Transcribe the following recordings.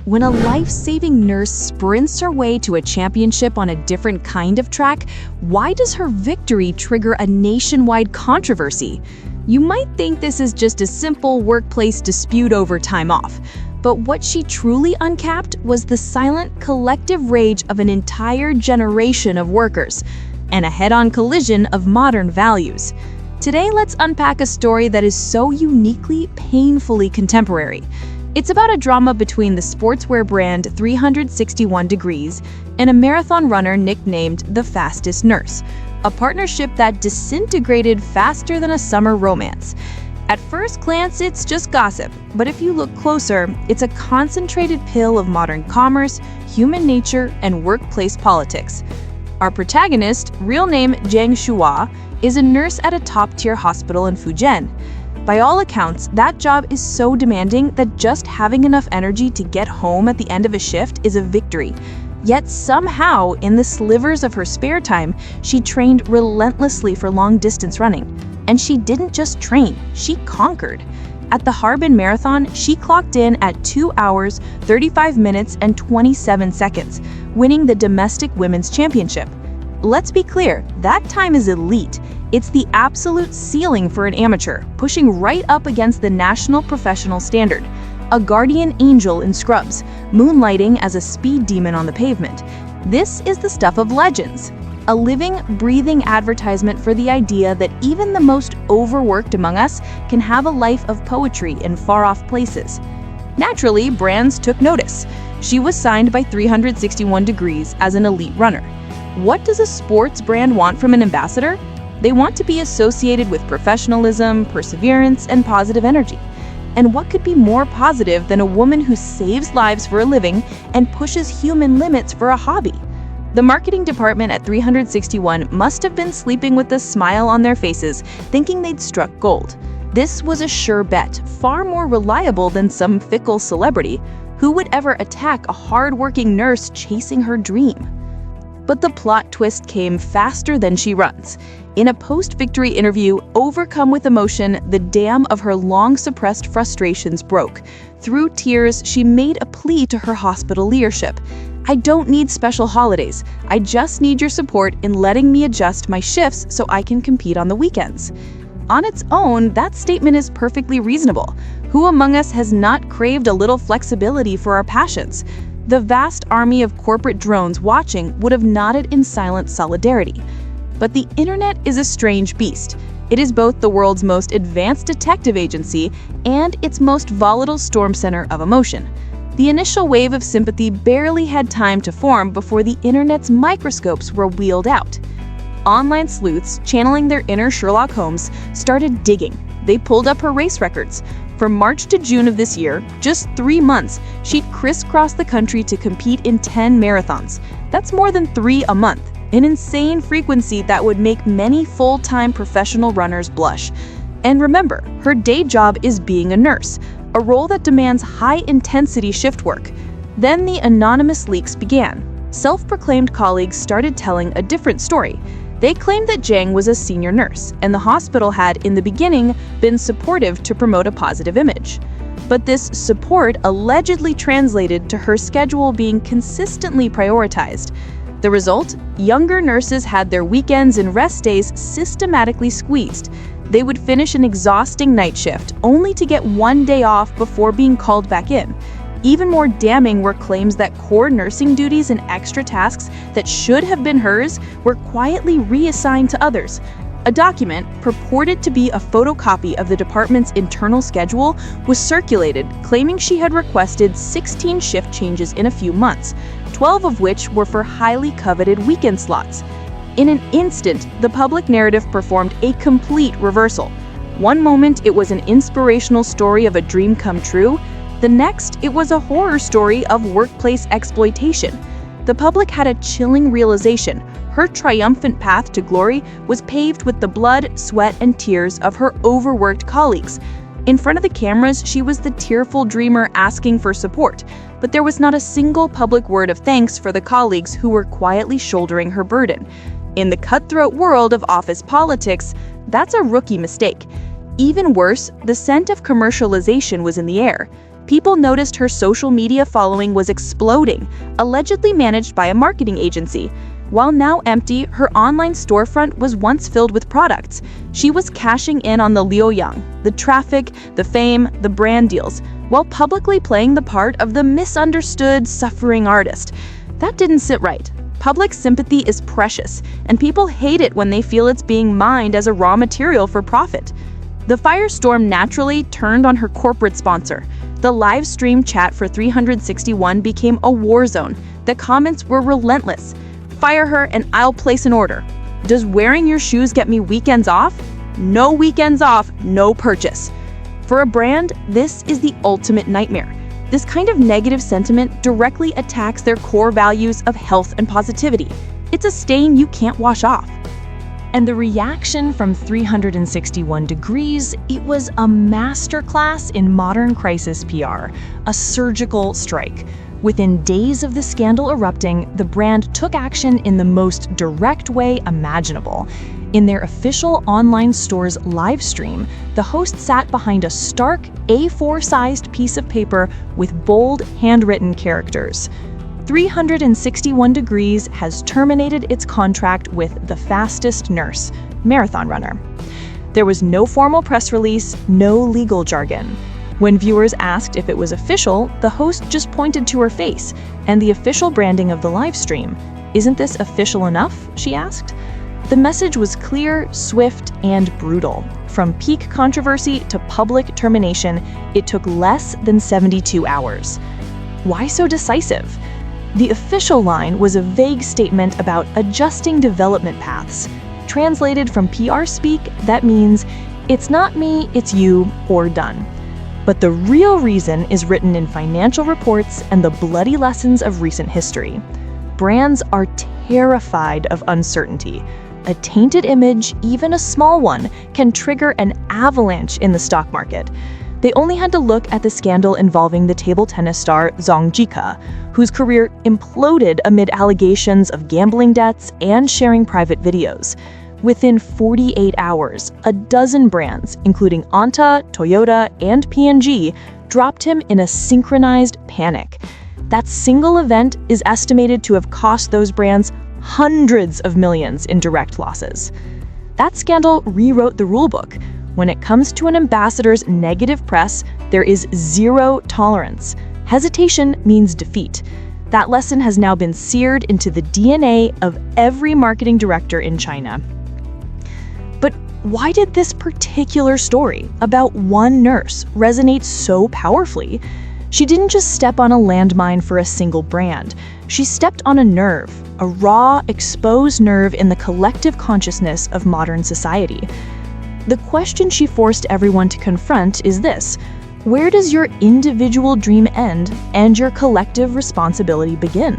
when a life-saving nurse sprints her way to a championship on a different kind of track, why does her victory trigger a nationwide controversy? You might think this is just a simple workplace dispute over time off, but what she truly uncapped was the silent, collective rage of an entire generation of workers, and a head-on collision of modern values. Today, let's unpack a story that is so uniquely, painfully contemporary. It's about a drama between the sportswear brand 361 Degrees and a marathon runner nicknamed the Fastest Nurse, a partnership that disintegrated faster than a summer romance. At first glance, it's just gossip, but if you look closer, it's a concentrated pill of modern commerce, human nature, and workplace politics. Our protagonist, real name Zhang Shuihua, is a nurse at a top-tier hospital in Fujian. By all accounts, that job is so demanding that just having enough energy to get home at the end of a shift is a victory. Yet somehow, in the slivers of her spare time, she trained relentlessly for long-distance running. And she didn't just train, she conquered. At the Harbin Marathon, she clocked in at 2 hours, 35 minutes, and 27 seconds, winning the domestic women's championship. Let's be clear, that time is elite. It's the absolute ceiling for an amateur, pushing right up against the national professional standard. A guardian angel in scrubs, moonlighting as a speed demon on the pavement. This is the stuff of legends. A living, breathing advertisement for the idea that even the most overworked among us can have a life of poetry in far-off places. Naturally, brands took notice. She was signed by 361 Degrees as an elite runner. What does a sports brand want from an ambassador? They want to be associated with professionalism, perseverance, and positive energy. And what could be more positive than a woman who saves lives for a living and pushes human limits for a hobby? The marketing department at 361 must have been sleeping with a smile on their faces, thinking they'd struck gold. This was a sure bet, far more reliable than some fickle celebrity. Who would ever attack a hard-working nurse chasing her dream? But the plot twist came faster than she runs. In a post-victory interview, overcome with emotion, the dam of her long-suppressed frustrations broke. Through tears, she made a plea to her hospital leadership. "I don't need special holidays. I just need your support in letting me adjust my shifts so I can compete on the weekends." On its own, that statement is perfectly reasonable. Who among us has not craved a little flexibility for our passions? The vast army of corporate drones watching would have nodded in silent solidarity. But the internet is a strange beast. It is both the world's most advanced detective agency and its most volatile storm center of emotion. The initial wave of sympathy barely had time to form before the internet's microscopes were wheeled out. Online sleuths, channeling their inner Sherlock Holmes, started digging. They pulled up her race records. From March to June of this year, just 3 months, she'd crisscrossed the country to compete in 10 marathons. That's more than 3 a month, an insane frequency that would make many full-time professional runners blush. And remember, her day job is being a nurse, a role that demands high-intensity shift work. Then the anonymous leaks began. Self-proclaimed colleagues started telling a different story. They claimed that Zhang was a senior nurse, and the hospital had, in the beginning, been supportive to promote a positive image. But this support allegedly translated to her schedule being consistently prioritized. The result? Younger nurses had their weekends and rest days systematically squeezed. They would finish an exhausting night shift, only to get 1 day off before being called back in. Even more damning were claims that core nursing duties and extra tasks that should have been hers were quietly reassigned to others. A document, purported to be a photocopy of the department's internal schedule, was circulated, claiming she had requested 16 shift changes in a few months, 12 of which were for highly coveted weekend slots. In an instant, the public narrative performed a complete reversal. One moment, it was an inspirational story of a dream come true. The next, it was a horror story of workplace exploitation. The public had a chilling realization. Her triumphant path to glory was paved with the blood, sweat, and tears of her overworked colleagues. In front of the cameras, she was the tearful dreamer asking for support, but there was not a single public word of thanks for the colleagues who were quietly shouldering her burden. In the cutthroat world of office politics, that's a rookie mistake. Even worse, the scent of commercialization was in the air. People noticed her social media following was exploding, allegedly managed by a marketing agency. While now empty, her online storefront was once filled with products. She was cashing in on the Liueyang, the traffic, the fame, the brand deals, while publicly playing the part of the misunderstood, suffering artist. That didn't sit right. Public sympathy is precious, and people hate it when they feel it's being mined as a raw material for profit. The firestorm naturally turned on her corporate sponsor. The live stream chat for 361 became a war zone. The comments were relentless. Fire her and I'll place an order. Does wearing your shoes get me weekends off? No weekends off, no purchase. For a brand, this is the ultimate nightmare. This kind of negative sentiment directly attacks their core values of health and positivity. It's a stain you can't wash off. And the reaction from 361 Degrees, it was a masterclass in modern crisis PR, a surgical strike. Within days of the scandal erupting, the brand took action in the most direct way imaginable. In their official online store's live stream, the host sat behind a stark A4-sized piece of paper with bold, handwritten characters. 361 Degrees has terminated its contract with the fastest nurse, marathon runner. There was no formal press release, no legal jargon. When viewers asked if it was official, the host just pointed to her face and the official branding of the live stream. "Isn't this official enough?" she asked. The message was clear, swift, and brutal. From peak controversy to public termination, it took less than 72 hours. Why so decisive? The official line was a vague statement about adjusting development paths. Translated from PR speak, that means, it's not me, it's you, or done. But the real reason is written in financial reports and the bloody lessons of recent history. Brands are terrified of uncertainty. A tainted image, even a small one, can trigger an avalanche in the stock market. They only had to look at the scandal involving the table tennis star Zhang Shuihua, whose career imploded amid allegations of gambling debts and sharing private videos. Within 48 hours, a dozen brands, including Anta, Toyota, and P&G, dropped him in a synchronized panic. That single event is estimated to have cost those brands hundreds of millions in direct losses. That scandal rewrote the rulebook. When it comes to an ambassador's negative press, there is zero tolerance. Hesitation means defeat. That lesson has now been seared into the DNA of every marketing director in China. But why did this particular story about one nurse resonate so powerfully? She didn't just step on a landmine for a single brand. She stepped on a nerve, a raw, exposed nerve in the collective consciousness of modern society. The question she forced everyone to confront is this: where does your individual dream end and your collective responsibility begin?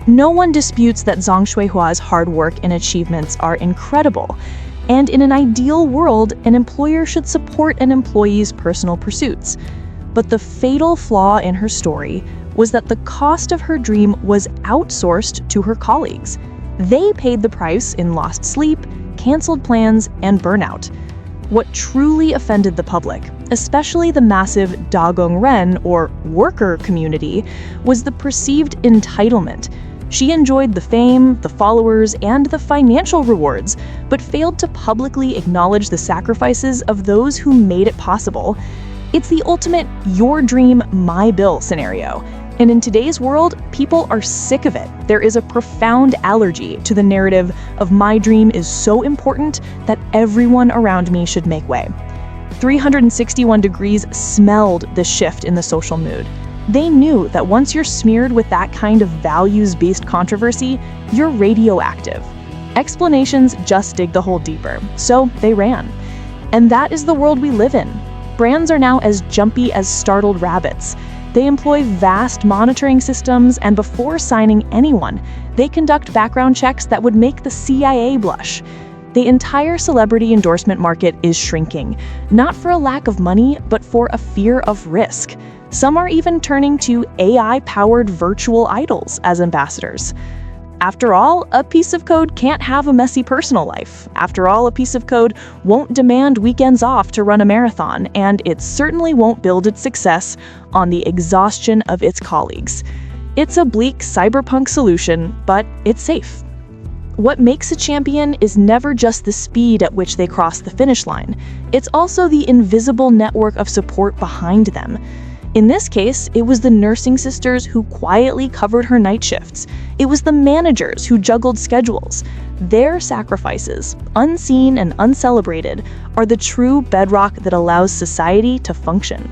No one disputes that Zhang Shuihua's hard work and achievements are incredible. And in an ideal world, an employer should support an employee's personal pursuits. But the fatal flaw in her story was that the cost of her dream was outsourced to her colleagues. They paid the price in lost sleep, canceled plans, and burnout. What truly offended the public, especially the massive Dagong Ren, or worker community, was the perceived entitlement. She enjoyed the fame, the followers, and the financial rewards, but failed to publicly acknowledge the sacrifices of those who made it possible. It's the ultimate your dream, my bill scenario. And in today's world, people are sick of it. There is a profound allergy to the narrative of my dream is so important that everyone around me should make way. 361 Degrees smelled the shift in the social mood. They knew that once you're smeared with that kind of values-based controversy, you're radioactive. Explanations just dig the hole deeper, so they ran. And that is the world we live in. Brands are now as jumpy as startled rabbits. They employ vast monitoring systems, and before signing anyone, they conduct background checks that would make the CIA blush. The entire celebrity endorsement market is shrinking, not for a lack of money, but for a fear of risk. Some are even turning to AI-powered virtual idols as ambassadors. After all, a piece of code can't have a messy personal life. After all, a piece of code won't demand weekends off to run a marathon, and it certainly won't build its success on the exhaustion of its colleagues. It's a bleak cyberpunk solution, but it's safe. What makes a champion is never just the speed at which they cross the finish line. It's also the invisible network of support behind them. In this case, it was the nursing sisters who quietly covered her night shifts. It was the managers who juggled schedules. Their sacrifices, unseen and uncelebrated, are the true bedrock that allows society to function.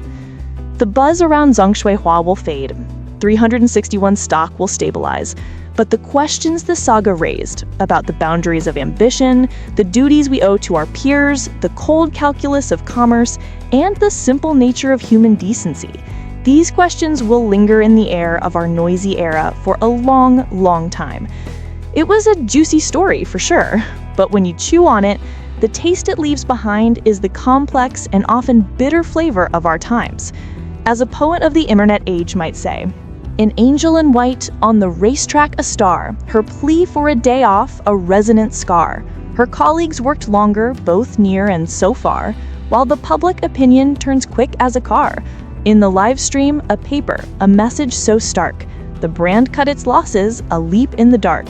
The buzz around Zhang Shuihua will fade. 361 stock will stabilize. But the questions the saga raised about the boundaries of ambition, the duties we owe to our peers, the cold calculus of commerce, and the simple nature of human decency, these questions will linger in the air of our noisy era for a long, long time. It was a juicy story, for sure, but when you chew on it, the taste it leaves behind is the complex and often bitter flavor of our times. As a poet of the internet age might say, "An angel in white, on the racetrack a star, her plea for a day off a resonant scar. Her colleagues worked longer, both near and so far, while the public opinion turns quick as a car. In the live stream, a paper, a message so stark. The brand cut its losses, a leap in the dark.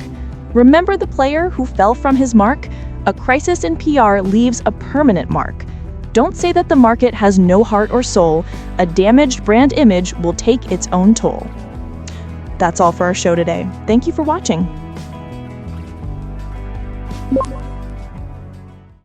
Remember the player who fell from his mark? A crisis in PR leaves a permanent mark. Don't say that the market has no heart or soul. A damaged brand image will take its own toll." That's all for our show today. Thank you for watching.